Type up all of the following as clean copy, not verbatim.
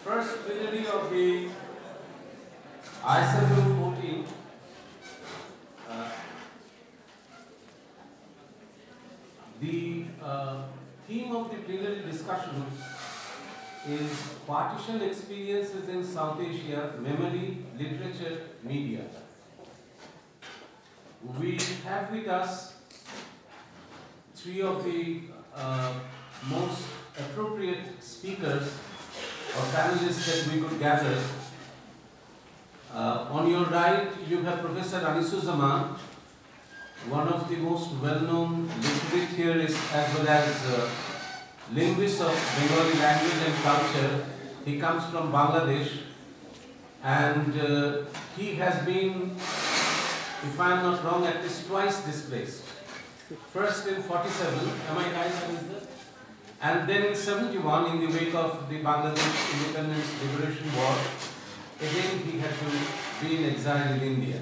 first plenary of the IASFM 14. The theme of the plenary discussion is partition experiences in South Asia, memory, literature, media. We have with us three of the most appropriate speakers or panelists that we could gather. On your right, you have Professor Anisuzzaman, one of the most well-known literary theorists as well as linguists of Bengali language and culture. He comes from Bangladesh, and he has been, if I am not wrong, at least twice displaced. First in 47, am I right? And then in 71, in the wake of the Bangladesh Independence Liberation War, again he had to be in exile in India.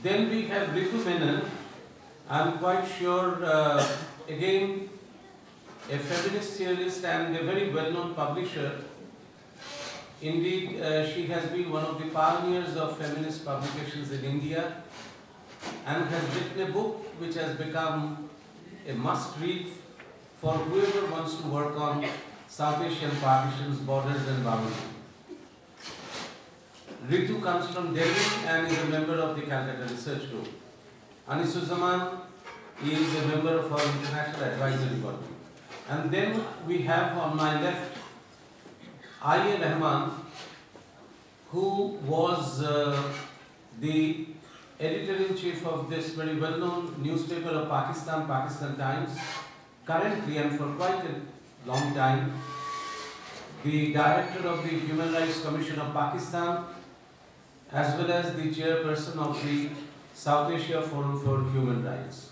Then we have Ritu Menon. I am quite sure, again, a feminist theorist and a very well-known publisher. Indeed, she has been one of the pioneers of feminist publications in India and has written a book which has become a must-read for whoever wants to work on South Asian partitions, borders and boundaries. Ritu comes from Delhi and is a member of the Calcutta Research Group. Anisuzzaman is a member of our International Advisory Body. And then we have on my left Rehman, who was the editor-in-chief of this very well-known newspaper of Pakistan, Pakistan Times, currently and for quite a long time, the director of the Human Rights Commission of Pakistan, as well as the chairperson of the South Asia Forum for Human Rights.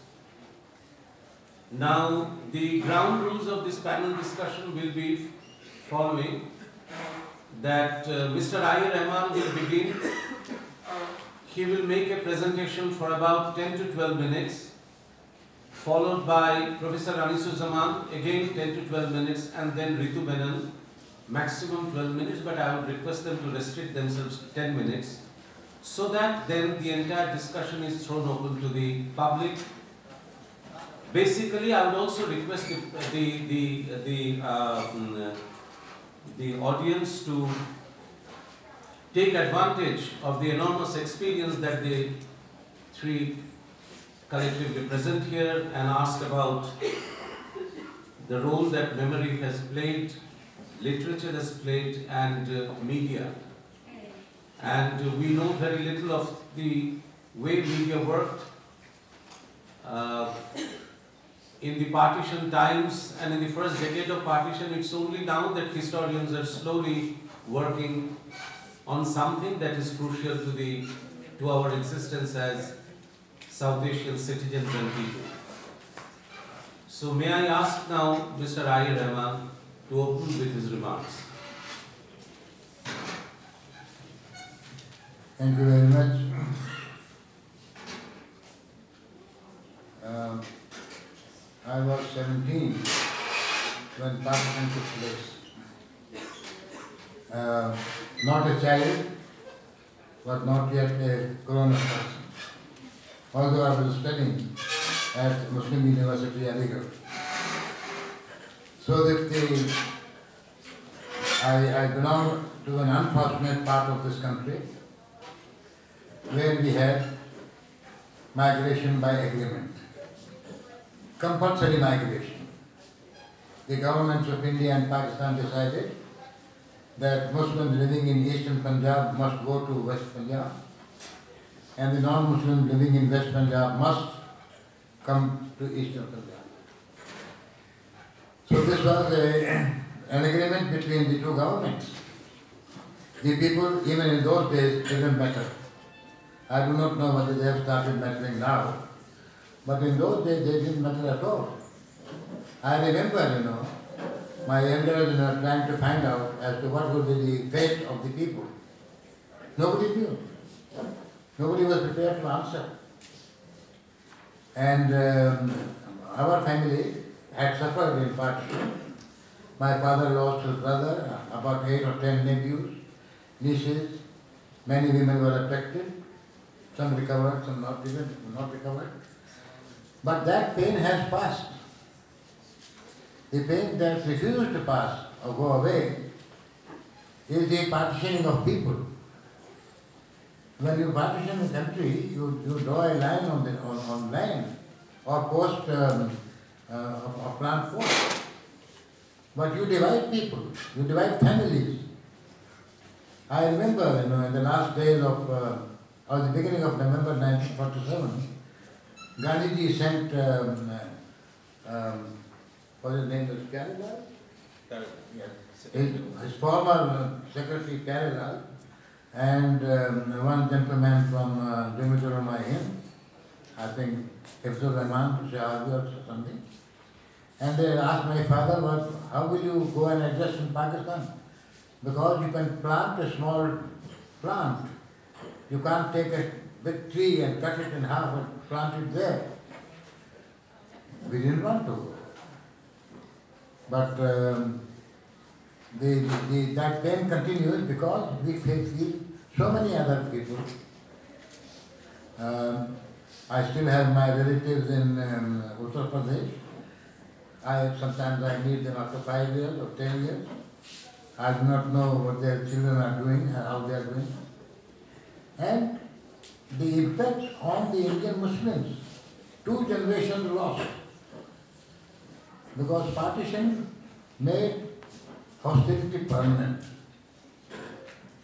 Now, the ground rules of this panel discussion will be following: that Mr. Rehman will begin. He will make a presentation for about 10 to 12 minutes, followed by Professor Anisuzzaman, again 10 to 12 minutes, and then Ritu Menon, maximum 12 minutes, but I would request them to restrict themselves to 10 minutes, so that then the entire discussion is thrown open to the public. Basically, I would also request the audience to take advantage of the enormous experience that the three collectively present here and ask about the role that memory has played, literature has played, and media. And we know very little of the way media worked in the partition times, and in the first decade of partition. It's only now that historians are slowly working on something that is crucial to our existence as South Asian citizens and people. So may I ask now Mr. Rehman to open with his remarks. Thank you very much. I was 17 when partition took place. Not a child, but not yet a grown-up person. Although I was studying at Muslim University, Aligarh. So that I belong to an unfortunate part of this country where we had migration by agreement, compulsory migration. The governments of India and Pakistan decided that Muslims living in eastern Punjab must go to West Punjab, and the non-Muslims living in West Punjab must come to eastern Punjab. So this was an agreement between the two governments. The people, even in those days, didn't matter. I do not know whether they have started mattering now, but in those days they didn't matter at all. I remember, my elders trying to find out as to what would be the fate of the people. Nobody knew. Nobody was prepared to answer. And our family had suffered in partition, My father lost his brother, about 8 or 10 nephews, nieces. Many women were affected. Some recovered, some not recovered. But that pain has passed. The pain that refused to pass or go away is the partitioning of people. When you partition a country, you draw a line on land or post or plant force. But you divide people, you divide families. I remember, in the last days of, or the beginning of November 1947, Gandhiji sent, what his name was, Carrilal? Yes. His former secretary, Carrilal, and one gentleman from Jamitul I think Rehman, or something. And they asked my father, how will you go and adjust in Pakistan? Because you can plant a small plant. You can't take a big tree and cut it in half and plant it there. We didn't want to. But that pain continues because we feel so many other people. I still have my relatives in Uttar Pradesh. Sometimes I meet them after 5 years or 10 years. I do not know what their children are doing and how they are doing. And the impact on the Indian Muslims, 2 generations lost. Because partition made hostility permanent.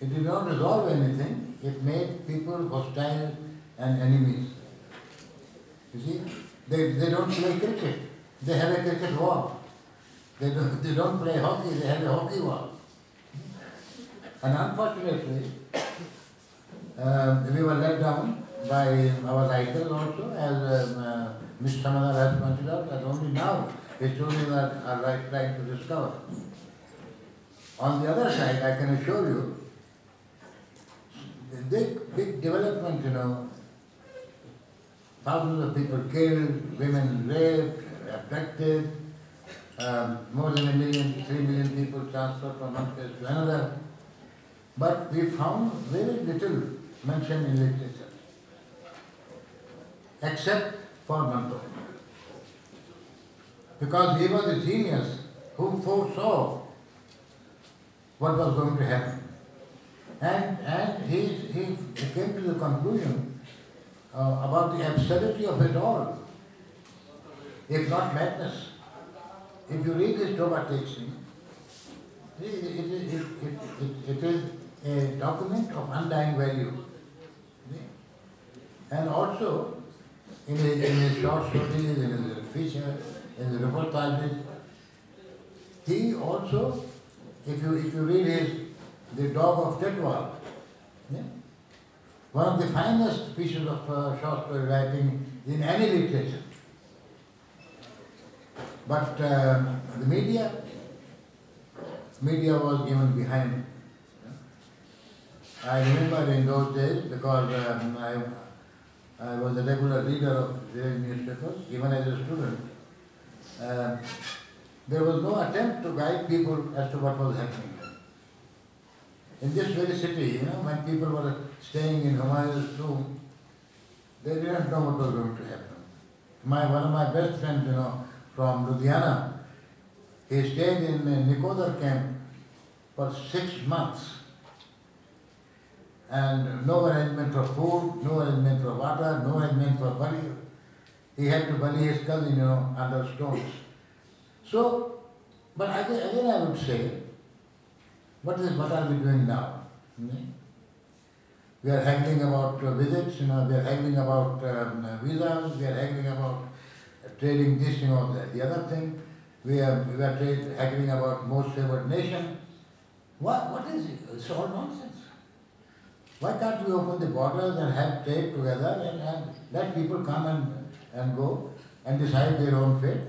It did not resolve anything, it made people hostile and enemies. You see, they don't play cricket, they have a cricket war. They don't play hockey, they have a hockey war. And unfortunately, we were let down by our writers also, as Mr. Samaddar has pointed out, that only now historians are trying to discover. On the other side, I can assure you, the big development, thousands of people killed, women raped, abducted, more than 3 million people transferred from one place to another. But we found very little mention in literature, except for Manto. Because he was a genius who foresaw what was going to happen. And he came to the conclusion about the absurdity of it all, if not madness. If you read his Toba teaching, it is a document of undying value. And also, in his short stories, in his features, in his reportages, he also, if you read The Dog of Tetwal, one of the finest pieces of short story writing in any literature. But the media was given behind. I remember in those days, because I was a regular reader of various newspapers, even as a student, there was no attempt to guide people as to what was happening. In this very city, when people were staying in Humayun's room, they didn't know what was going to happen. One of my best friends, from Ludhiana, he stayed in Nikodar camp for 6 months. And no arrangement for food, no arrangement for water, no arrangement for burial. He had to bury his cousin, under stones. So, but again I would say, what are we doing now? We are haggling about visits, we are haggling about visas, we are haggling about trading this, the other thing. We are haggling about most favored nation. What is it? It's all nonsense. Why can't we open the borders and have trade together and let people come and go and decide their own fate?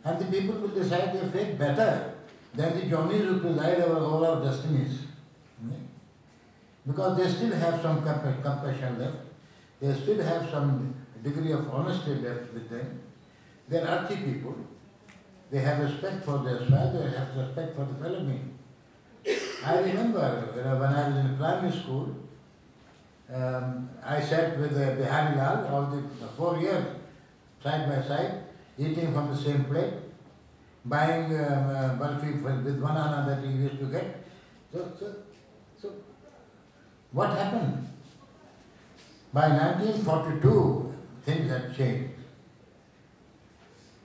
And the people will decide their fate better than the Johnnies who preside over our destinies. Because they still have some compassion left, they still have some degree of honesty left with them. They are earthy people, They have respect for their soil, they have respect for the fellow being. I remember when I was in primary school, I sat with Bihanilal all the 4 years, side by side, eating from the same plate, buying barfi with 1 anna that he used to get. So what happened? By 1942, things had changed.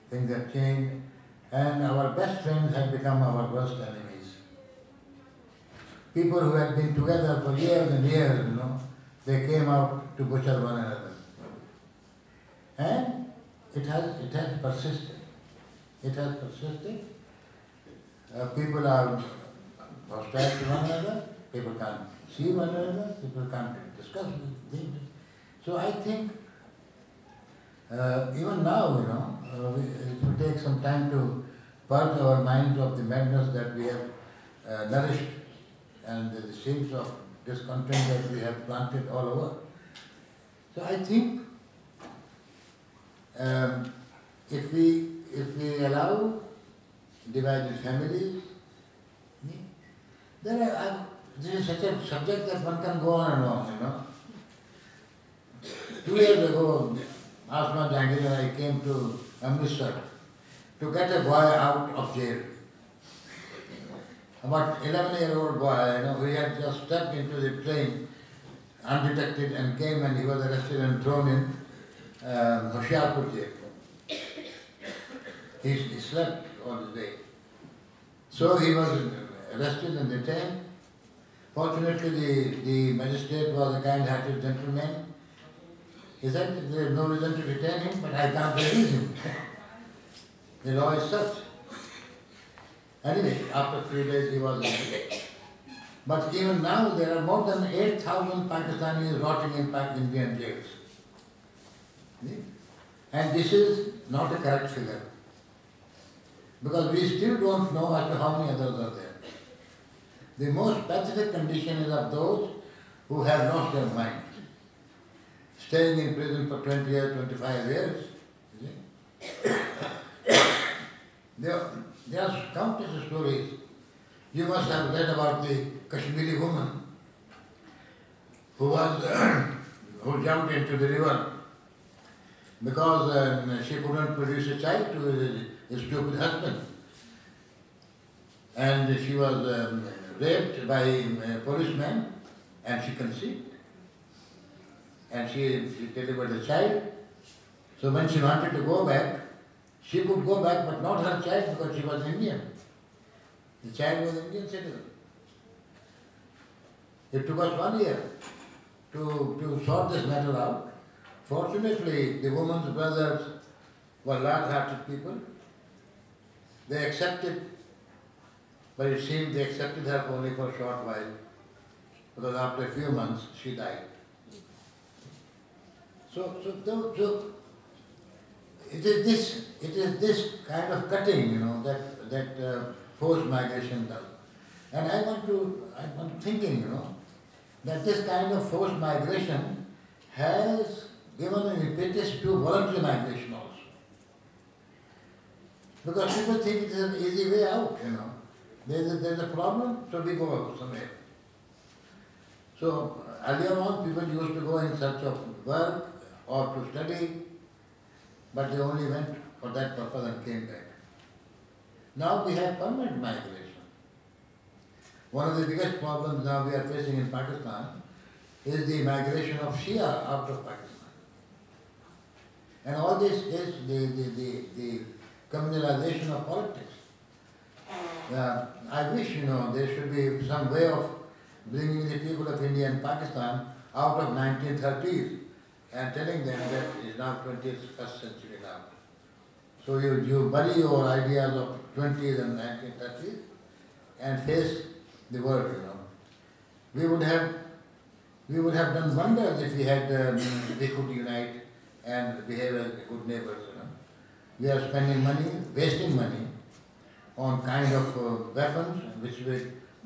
Things had changed, and our best friends had become our worst enemies. People who had been together for years and years, they came out to butcher one another. And it has persisted. It has persisted. People are hostile to one another, people can't see one another, people can't discuss things. So I think even now, it will take some time to purge our minds of the madness that we have nourished and the seeds of discontent that we have planted all over. So I think if we allow divided families, this is such a subject that one can go on and on, 2 years ago, Asma Jangir and I came to Amritsar to get a boy out of jail. About 11-year-old boy, he had just stepped into the train undetected and came and he was arrested and thrown in Hoshiarpur jail. He slept all the day. So he was arrested and detained. Fortunately, the magistrate was a kind-hearted gentleman. He said, there is no reason to detain him, but I can't release him. The law is such. Anyway, after 3 days he was released. But even now there are more than 8,000 Pakistanis rotting in Indian jails. And this is not a correct figure. Because we still don't know as to how many others are there. The most pathetic condition is of those who have lost their mind. Staying in prison for 20 years, 25 years. There are countless stories. You must have read about the Kashmiri woman who jumped into the river because she couldn't produce a child to his stupid husband. And she was raped by a policeman and she conceived. And she delivered a child. So when she wanted to go back, she could go back, but not her child because she was Indian. The child was Indian citizen. It took us 1 year to sort this matter out. Fortunately, the woman's brothers were large-hearted people. They accepted, but it seemed they accepted her only for a short while, because after a few months she died. So it is this kind of cutting, that forced migration does. And I'm thinking, that this kind of forced migration has given an impetus to voluntary migration also. Because people think it is an easy way out, There's a problem, so we go somewhere. So earlier on, people used to go in search of work or to study, but they only went for that purpose and came back. Now we have permanent migration. One of the biggest problems now we are facing in Pakistan is the migration of Shia out of Pakistan. And all this is the communalization of politics. I wish, there should be some way of bringing the people of India and Pakistan out of 1930s and telling them that it is now 21st century now. So you bury your ideas of 20s and 1930s and face the world, We would have done wonders if we could unite and behave as good neighbors, We are spending money, wasting money on kind of weapons which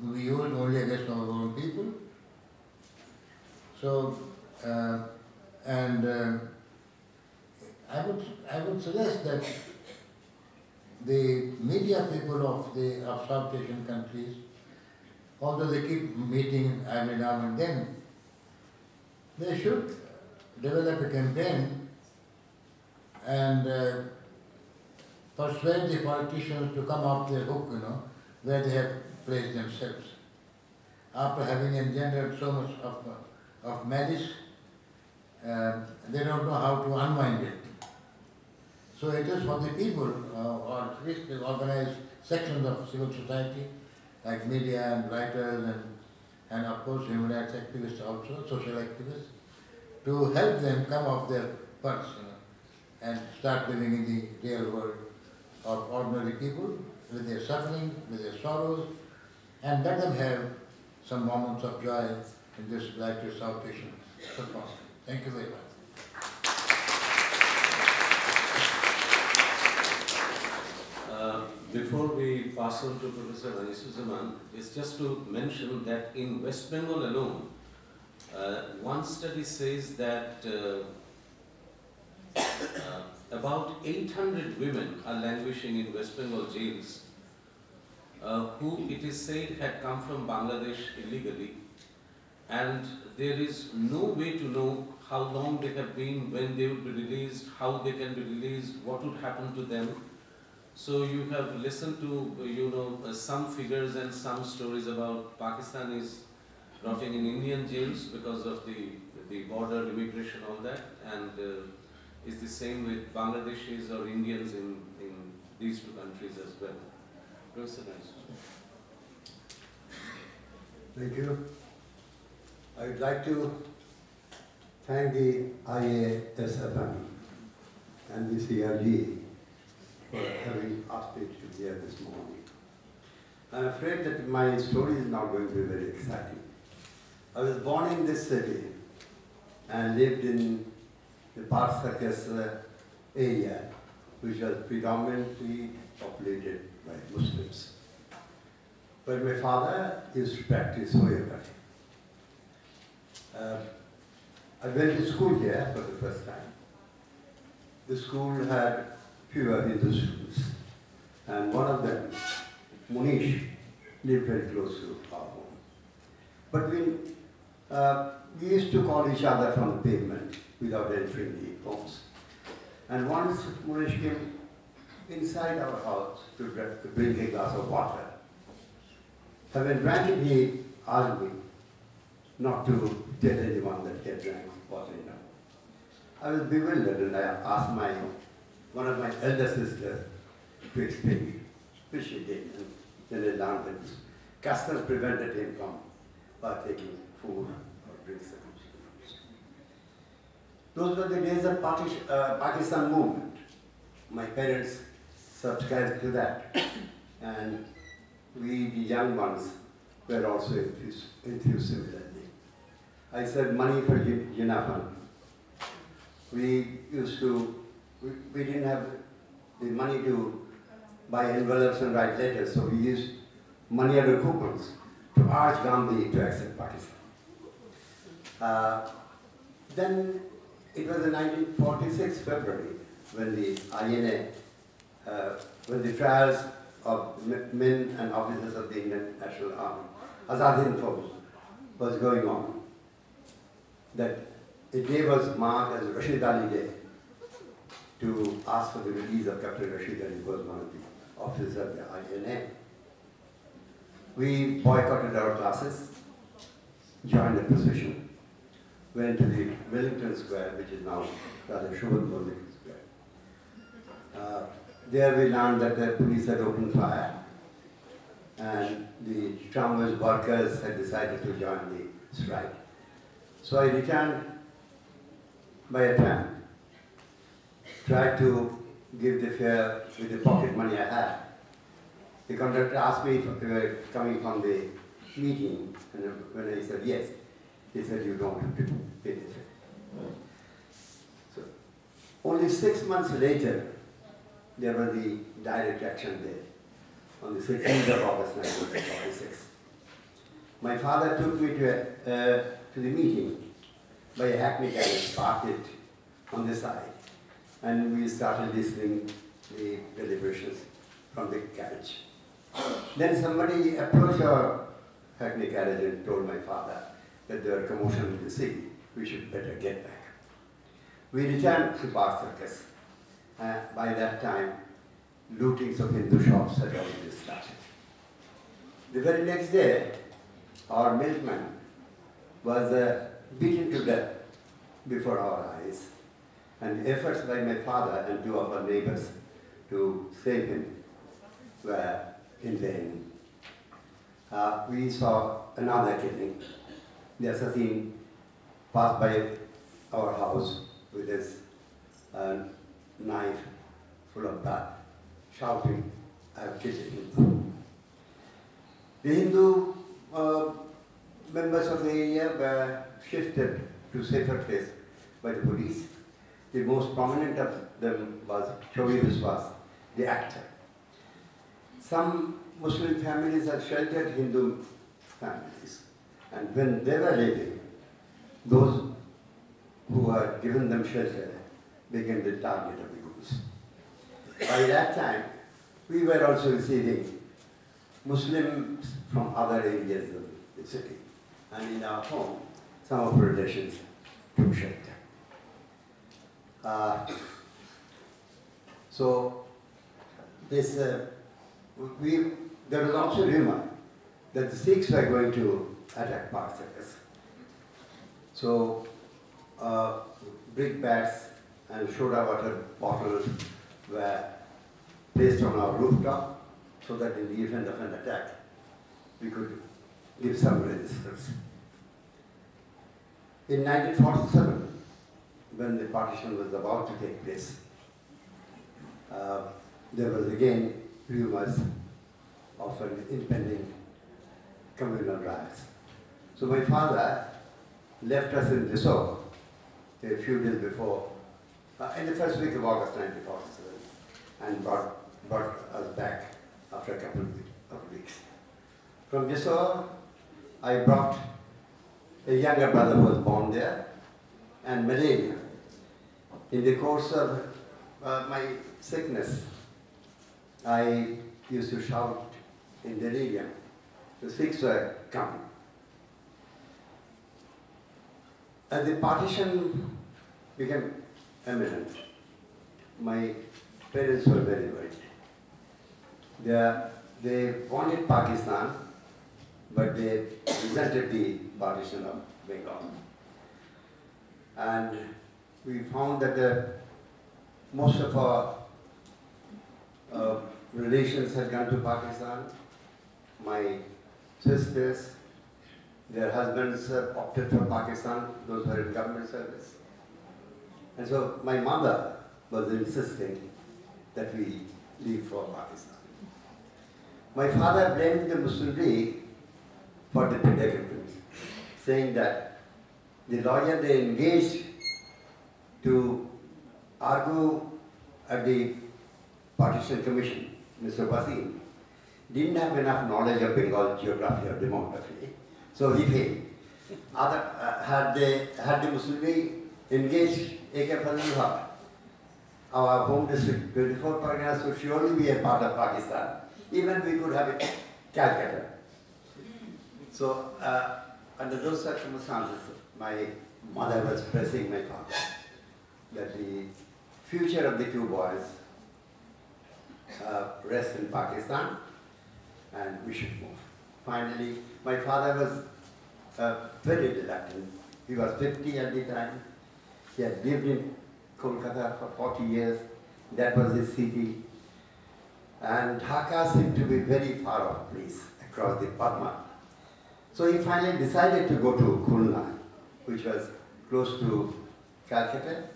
we use only against our own people. So, I would suggest that the media people of South Asian countries, although they keep meeting every now and then, they should develop a campaign and persuade the politicians to come off their hook, where they have placed themselves. After having engendered so much of malice, they don't know how to unwind it. So it is for the people, or at least the organized sections of civil society, like media and writers and of course human rights activists also, social activists, to help them come off their butts and start living in the real world of ordinary people with their suffering, with their sorrows, and let them have some moments of joy in this lighter South Asian circumstance. Thank you very much. Before we pass on to Professor Anisuzzaman, it's just to mention that in West Bengal alone, one study says that about 800 women are languishing in West Bengal jails, who it is said had come from Bangladesh illegally, and there is no way to know how long they have been, when they would be released, how they can be released, what would happen to them. So you have listened to, some figures and some stories about Pakistan is rotting in Indian jails because of the border immigration, all that, and is the same with Bangladeshis or Indians in these two countries as well. Professor Anisuzzaman. Thank you. I would like to thank the IASFM and the CRG for having asked me to be here this morning. I'm afraid that my story is not going to be very exciting. I was born in this city and lived in the Park Circus area, which was predominantly populated by Muslims. But my father used to practice homeopathy. I went to school here for the first time. The school had fewer Hindu students, and one of them, Munish, lived very close to our home. But we used to call each other from the pavement without entering the homes. And once Munish came inside our house to bring a glass of water. Having drank it, he asked me not to tell anyone that he had drank water enough. I was bewildered and I asked one of my elder sisters to explain, which she did. And then I learned that customs prevented him from partaking food or drinks. Those were the days of Pakistan movement. My parents subscribed to that, and we, the young ones, were also enthused similarly. I said money for Jinafan. We didn't have the money to buy envelopes and write letters, so we used money order coupons to urge Gandhi to accept Pakistan. Then it was in 1946 February when the INA, when the trials of men and officers of the Indian National Army, Azad Hind Fauj, was going on. That a day was marked as Rashid Ali Day to ask for the release of Captain Rashid Ali, who was one of the officers of the INA. We boycotted our classes, joined the procession, went to the Wellington Square, which is now rather Wellington Square. There we learned that the police had opened fire and the tramways workers had decided to join the strike. So I returned by a tram, tried to give the fare with the pocket money I had. The conductor asked me if we were coming from the meeting, and when I said yes, he said, you don't have to pay the fare. So, only 6 months later, there was the direct action day, on the 16th of August 1946. My father took me to the meeting by a hackney carriage, parked it on the side, and we started listening to the deliberations from the carriage. Then somebody approached our hackney carriage and told my father that there were commotion in the city, we should better get back. We returned to Park Circus. By that time, lootings of Hindu shops had already started. The very next day, our milkman was beaten to death before our eyes, and the efforts by my father and two of our neighbors to save him were in vain. We saw another killing. The assassin passed by our house with his knife full of blood, shouting, "I have killed a Hindu." The Hindu members of the area were shifted to safer place by the police. The most prominent of them was Chobi Biswas, the actor. Some Muslim families had sheltered Hindu families, and when they were leaving, those who had given them shelter became the target of the ghouls. By that time, we were also receiving Muslims from other areas of the city, and in our home, some of our relations took shelter. So this, there was also rumor that the Sikhs were going to attack Park Circus. So brick bats and soda water bottles were placed on our rooftop so that in the event of an attack, we could give some resistance. In 1947, when the partition was about to take place, there was again rumors of an impending communal riots. So my father left us in Dessau a few days before, in the first week of August 1947, and brought us back after a couple of weeks. From Dessau, I brought a younger brother who was born there, and malaria. In the course of my sickness, I used to shout in delirium. The Sikhs were coming. As the partition became imminent, my parents were very worried. They wanted Pakistan, but they resented the partition of Bengal. And we found that most of our relations had gone to Pakistan. My sisters, their husbands opted for Pakistan, those who were in government service. And so my mother was insisting that we leave for Pakistan. My father blamed the Muslim League for the predicament, saying that the lawyer they engaged to argue at the Partition Commission, Mr. Wasim, didn't have enough knowledge of Bengal geography or demography, so he failed. Had the Muslim League engaged A.K. Fazlul, our home district, 24 Parganas would surely be a part of Pakistan. Even we could have it Calcutta. So, under those circumstances, my mother was pressing my father that the future of the two boys rests in Pakistan and we should move. Finally, my father was very reluctant. He was 50 at the time. He had lived in Kolkata for 40 years. That was his city. And Dhaka seemed to be a very far off place across the Padma. So he finally decided to go to Khulna, which was close to Calcutta.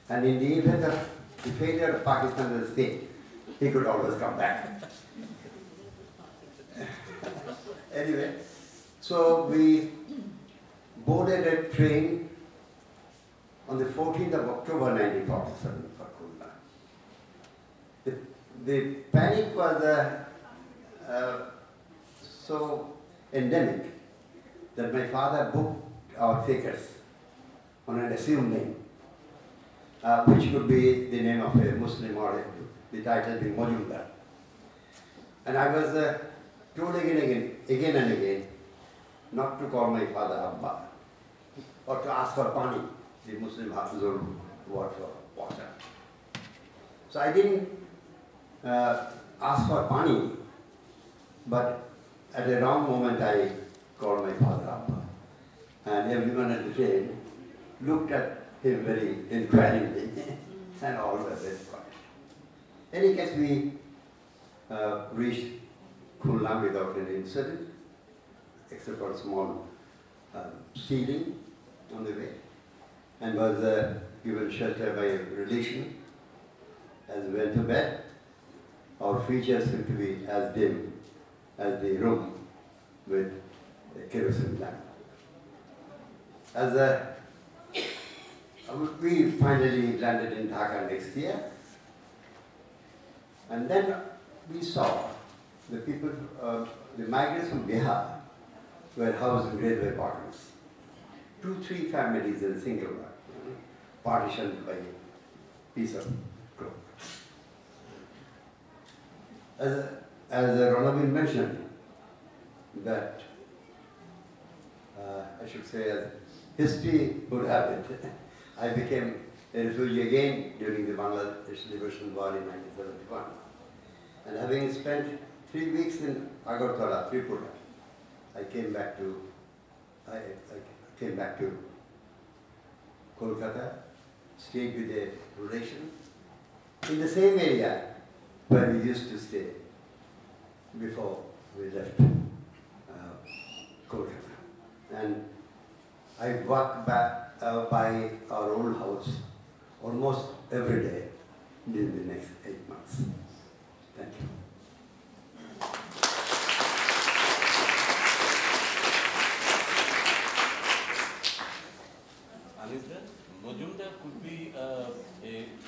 And in the event of the failure of Pakistan as a state, he could always come back. Anyway, so we boarded a train on the 14th of October 1947 for Khulna. The panic was so endemic that my father booked our tickets on an assumed name, which could be the name of a Muslim or the title being Moderator. And I was told again and again, not to call my father Abba, or to ask for pani, the Muslim Hafizul word for water. So I didn't ask for pani, but at a wrong moment I called my father Abba. And everyone at the train looked at him very inquiringly, and all were very quiet. In any case, we reached Khulna without any incident, except for a small stealing on the way, and was given shelter by a relation. As we went to bed, our features seemed to be as dim as the room with a kerosene lamp. We finally landed in Dhaka next year, and then we saw the people, the migrants from Bihar were housed in railway apartments. 2-3 families in a single one, partitioned by a piece of cloth. As Ranabir mentioned, that I should say, as history would have it, I became a refugee again during the Bangladesh Liberation War in 1971. And having spent 3 weeks in Agartala, Tripura, I came back to Kolkata, stayed with a relation in the same area where we used to stay before we left Kolkata. And I walked back by our old house almost every day during the next 8 months. Thank you. Majumdar could be a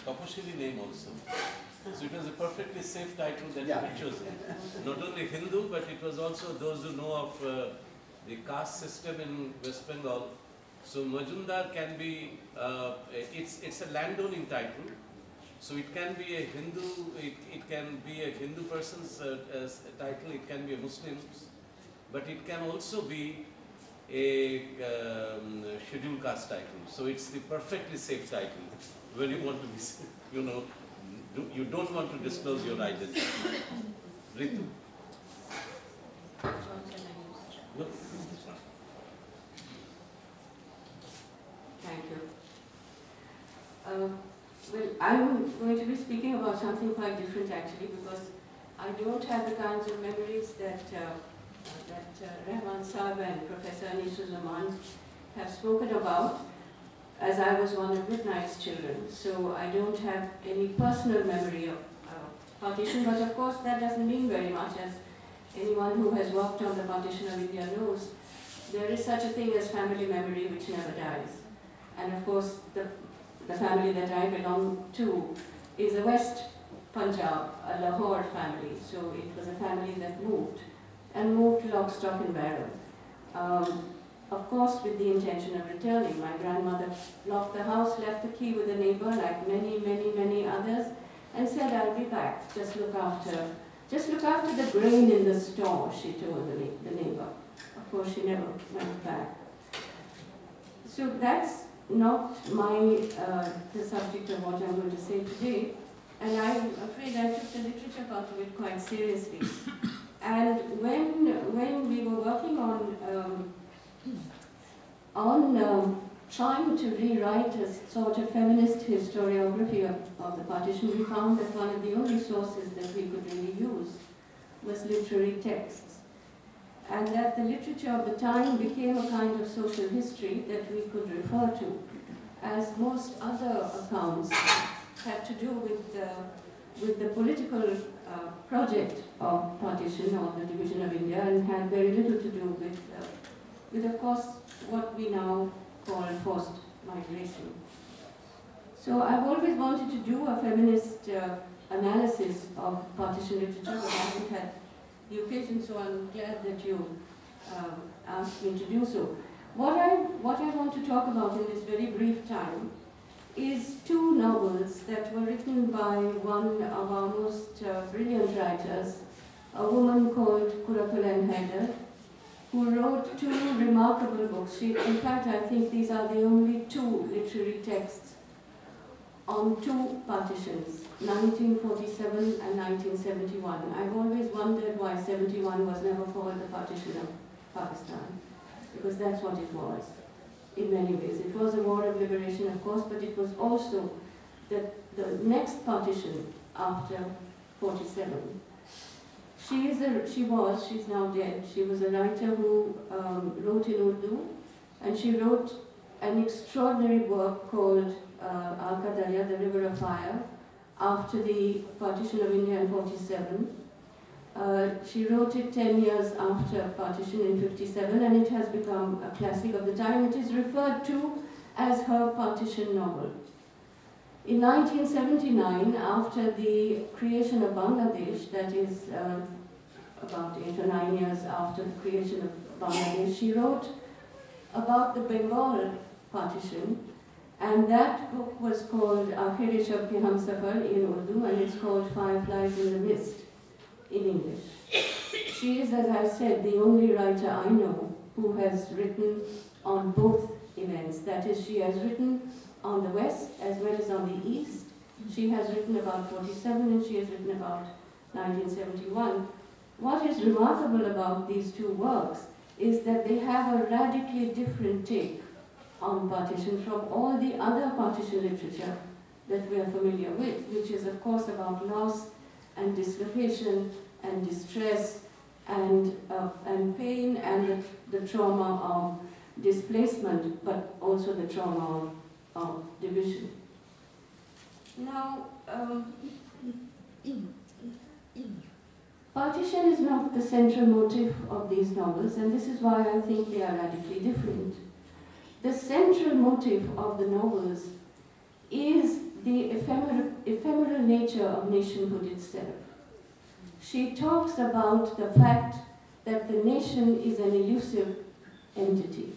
Tapashiri name also. So it was a perfectly safe title that you had chosen. Not only Hindu, but it was also those who know of the caste system in West Bengal. So Majumdar can be, it's a landowning title. So it can be a Hindu, it can be a Hindu person's title, it can be a Muslim's, but it can also be a scheduled caste title. So it's the perfectly safe title when you want to be, you know, you don't want to disclose your identity. Ritu. Thank you. Well, I'm going to be speaking about something quite different actually, because I don't have the kinds of memories that Rehman Sahib and Professor Anisuzzaman have spoken about, as I was one of Midnight's children. So I don't have any personal memory of partition, but of course that doesn't mean very much, as anyone who has worked on the partition of India knows. There is such a thing as family memory which never dies. And of course, the family that I belong to is a West Punjab, a Lahore family. So it was a family that moved, and moved lock, stock and barrel. Of course, with the intention of returning. My grandmother locked the house, left the key with a neighbor, like many, many, many others, and said, "I'll be back, just look after the grain in the store," she told the neighbor. Of course, she never went back. So that's not the subject of what I'm going to say today, and I'm afraid I took the literature part of it quite seriously. And when we were working on trying to rewrite a sort of feminist historiography of the partition, we found that one of the only sources that we could really use was literary texts, and that the literature of the time became a kind of social history that we could refer to, as most other accounts had to do with the political project of partition or the division of India, and had very little to do with of course, what we now call forced migration. So I've always wanted to do a feminist analysis of partition literature, but I haven't had the occasion, so I'm glad that you asked me to do so. What I want to talk about in this very brief time is 2 novels that were written by one of our most brilliant writers, a woman called Kuratulan Haider, who wrote two remarkable books. In fact, I think these are the only two literary texts on two partitions, 1947 and 1971. I've always wondered why 71 was never called the partition of Pakistan, because that's what it was in many ways. It was a war of liberation, of course, but it was also the next partition after 47. She's now dead. She was a writer who wrote in Urdu, and she wrote an extraordinary work called Al-Qadarya, the River of Fire, after the partition of India in 47. She wrote it 10 years after partition in 57, and it has become a classic of the time. It is referred to as her partition novel. In 1979, after the creation of Bangladesh, that is about 8 or 9 years after the creation of Bangladesh, she wrote about the Bengal partition, and that book was called Reshaped in Urdu, and it's called Fireflies in the Mist in English. She is, as I said, the only writer I know who has written on both events. That is, she has written on the West as well as on the East. She has written about 47 and she has written about 1971. What is remarkable about these two works is that they have a radically different take on partition from all the other partition literature that we are familiar with, which is of course about loss and dislocation and distress and pain and the trauma of displacement, but also the trauma of division. Now, partition is not the central motive of these novels, and this is why I think they are radically different. The central motive of the novels is the ephemeral nature of nationhood itself. She talks about the fact that the nation is an elusive entity.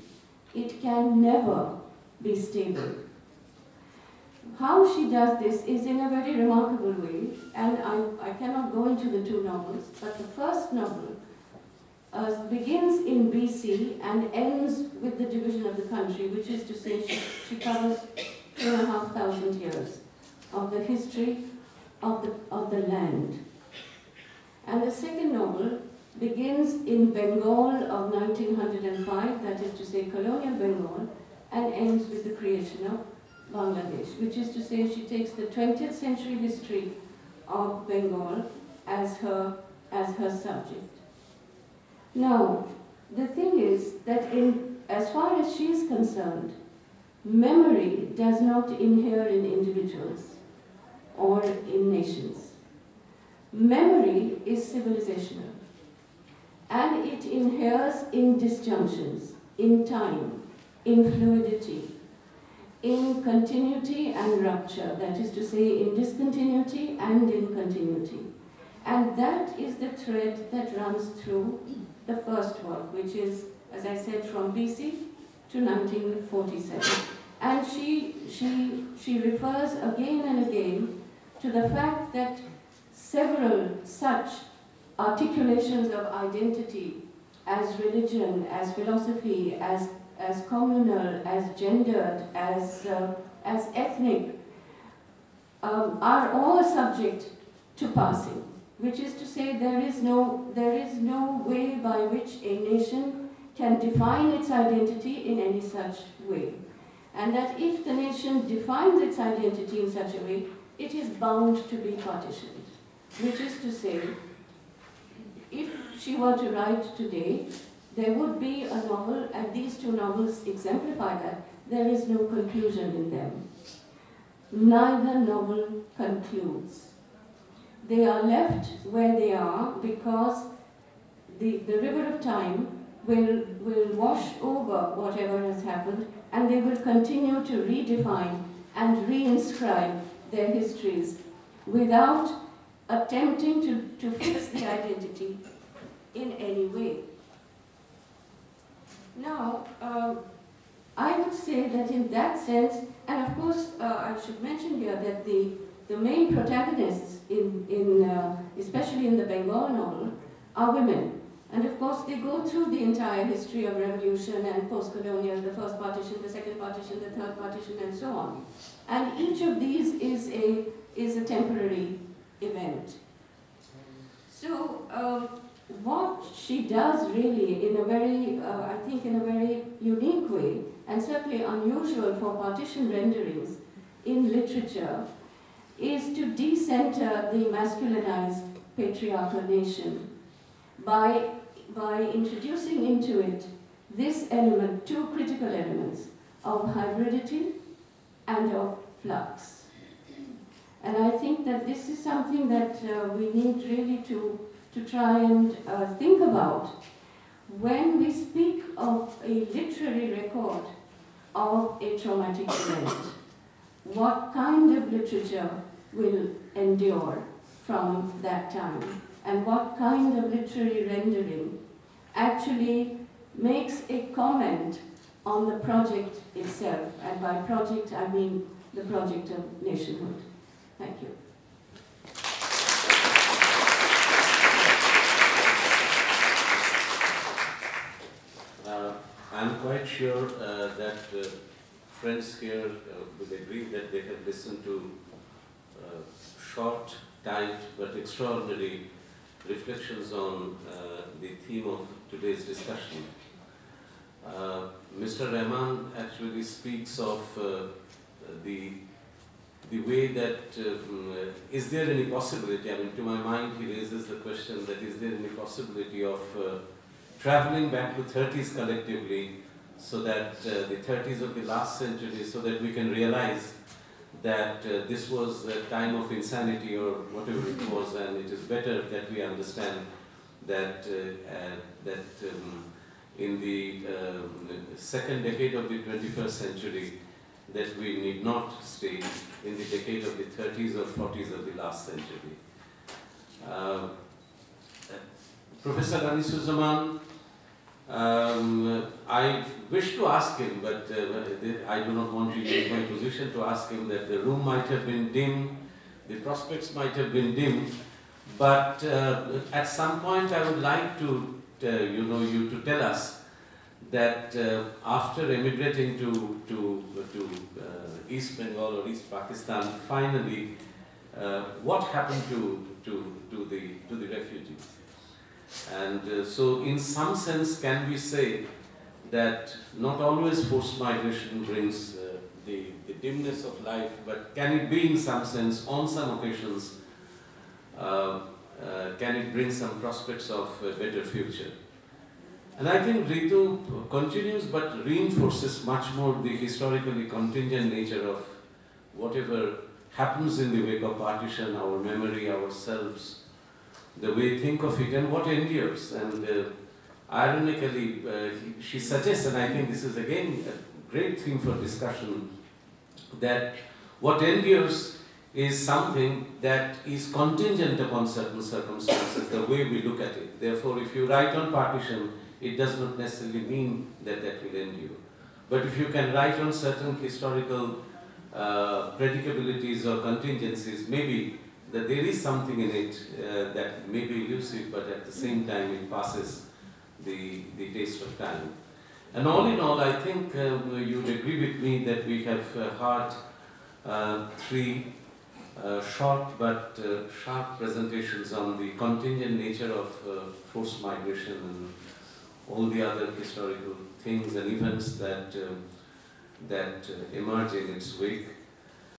It can never be stable. How she does this is in a very remarkable way, and I cannot go into the two novels, but the first novel begins in BC and ends with the division of the country, which is to say she covers 2,500 years of the history of the land. And the second novel begins in Bengal of 1905, that is to say colonial Bengal, and ends with the creation of Bangladesh, which is to say she takes the 20th century history of Bengal as her subject. Now, the thing is that as far as she is concerned, memory does not inhere in individuals or in nations. Memory is civilizational, and it inheres in disjunctions, in time, in fluidity, in continuity and rupture, that is to say, in discontinuity and in continuity. And that is the thread that runs through the first work, which is, as I said, from BC to 1947. And she refers again and again to the fact that several such articulations of identity as religion, as philosophy, as communal, as gendered, as ethnic, are all subject to passing, which is to say there is no way by which a nation can define its identity in any such way. And that if the nation defines its identity in such a way, it is bound to be partitioned. Which is to say, if she were to write today, there would be a novel, and these two novels exemplify that. There is no conclusion in them. Neither novel concludes. They are left where they are because the river of time will wash over whatever has happened, and they will continue to redefine and reinscribe their histories without attempting to fix the identity in any way. Now, I would say that in that sense, and of course I should mention here that the the main protagonists especially in the Bengal novel, are women. And of course, they go through the entire history of revolution and post-colonial, the first partition, the second partition, the third partition, and so on. And each of these is a temporary event. So what she does really in a very, I think in a very unique way, and certainly unusual for partition renderings in literature, is to decenter the masculinized patriarchal nation by introducing into it this element, two critical elements of hybridity and of flux. And I think that this is something that we need really to try and think about when we speak of a literary record of a traumatic event. What kind of literature will endure from that time? And what kind of literary rendering actually makes a comment on the project itself? And by project, I mean the project of nationhood. Thank you. I'm quite sure that friends here will agree that they have listened to short, tight, but extraordinary reflections on the theme of today's discussion. Mr. Rehman actually speaks of the way that, is there any possibility, I mean, to my mind he raises the question that is there any possibility of traveling back to 30s collectively, so that the 30s of the last century, so that we can realize that this was a time of insanity or whatever it was, and it is better that we understand that in the second decade of the 21st century, that we need not stay in the decade of the 30s or 40s of the last century. Professor Anisuzzaman, I wish to ask him, but I do not want to use my position to ask him that the room might have been dim, the prospects might have been dim, but at some point I would like to, you to tell us that after emigrating to East Bengal or East Pakistan, finally, what happened to the refugees? And so in some sense, can we say that not always forced migration brings the dimness of life, but can it be in some sense, on some occasions, can it bring some prospects of a better future? And I think Ritu continues but reinforces much more the historically contingent nature of whatever happens in the wake of partition, our memory, ourselves, the way we think of it, and what endures. And ironically, she suggests, and I think this is again a great theme for discussion, that what endures is something that is contingent upon certain circumstances, the way we look at it. Therefore, if you write on partition, it does not necessarily mean that that will endure. But if you can write on certain historical predicabilities or contingencies, maybe that there is something in it that may be elusive, but at the same time it passes the taste of time. And all in all, I think you would agree with me that we have had three short but sharp presentations on the contingent nature of forced migration and all the other historical things and events that emerge in its wake.